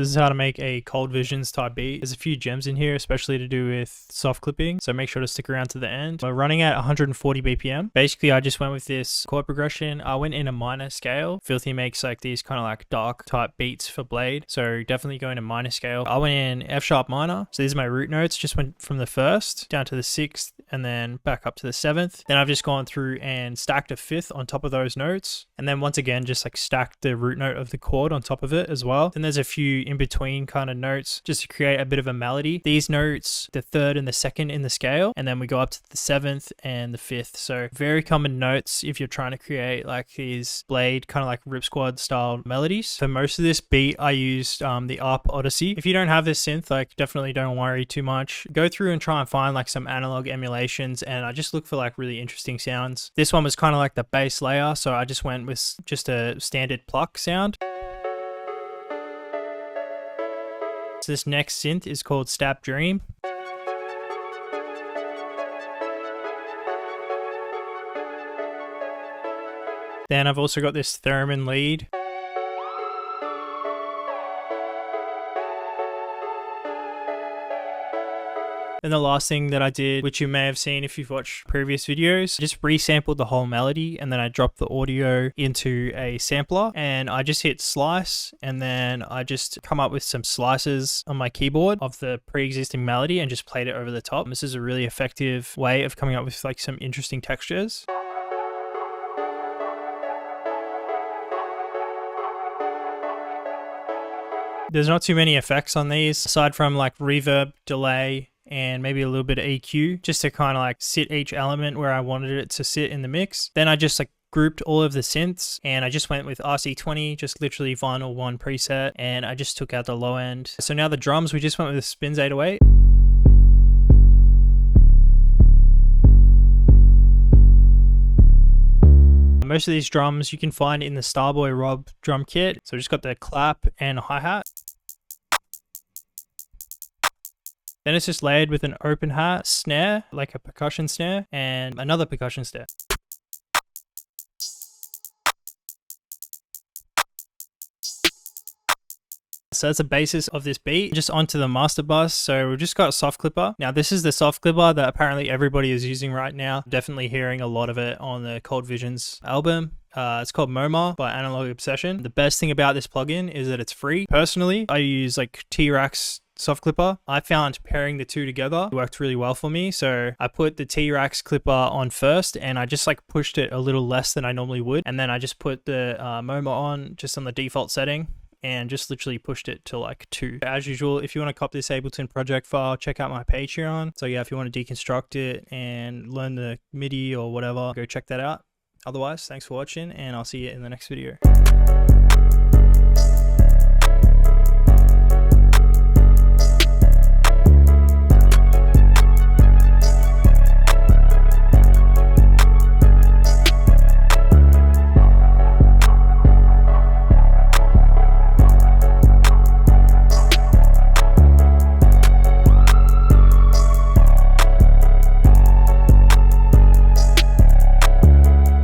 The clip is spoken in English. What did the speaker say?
This is how to make a Cold Visions type beat. There's a few gems in here, especially to do with soft clipping, so make sure to stick around to the end. We're running at 140 BPM. Basically, I just went with this chord progression. I went in a minor scale. Filthy makes like these kind of like dark type beats for Blade, so definitely go in a minor scale. I went in F sharp minor, so these are my root notes. Just went from the first down to the sixth and then back up to the seventh. Then I've just gone through and stacked a fifth on top of those notes, and then once again just like stacked the root note of the chord on top of it as well. Then there's a few in between kind of notes just to create a bit of a melody. These notes, the third and the second in the scale, and then we go up to the seventh and the fifth. So very common notes if you're trying to create like these Blade kind of like Rip Squad style melodies. For most of this beat I used the ARP Odyssey. If you don't have this synth, like definitely don't worry too much. Go through and try and find like some analog emulations, and I just look for like really interesting sounds. This one was kind of like the bass layer, so I just went with just a standard pluck sound. So this next synth is called Stab Dream. Then I've also got this theremin lead. And the last thing that I did, which you may have seen if you've watched previous videos, just resampled the whole melody, and then I dropped the audio into a sampler, and I just hit slice, and then I just come up with some slices on my keyboard of the pre-existing melody and just played it over the top. This is a really effective way of coming up with like some interesting textures. There's not too many effects on these, aside from like reverb, delay, and maybe a little bit of EQ, just to kind of like sit each element where I wanted it to sit in the mix. Then I just like grouped all of the synths, and I just went with RC20, just literally vinyl 1 preset, and I just took out the low end. So now the drums, we just went with Spins 808. Most of these drums you can find in the Starboy Rob drum kit. So just got the clap and a hi-hat. Then it's just layered with an open hat snare, like a percussion snare, and another percussion snare. So that's the basis of this beat. Just onto the master bus. So we've just got a soft clipper. Now this is the soft clipper that apparently everybody is using right now. Definitely hearing a lot of it on the Cold Visions album. It's called MoMA by Analog Obsession. The best thing about this plugin is that it's free. Personally, I use like T-Rax soft clipper. I found pairing the two together worked really well for me. So I put the T-Rax clipper on first, and I just like pushed it a little less than I normally would. And then I just put the MoMA on just on the default setting, and just literally pushed it to like 2. As usual, if you want to copy this Ableton project file, check out my Patreon. So yeah, if you want to deconstruct it and learn the MIDI or whatever, go check that out. Otherwise, thanks for watching, and I'll see you in the next video.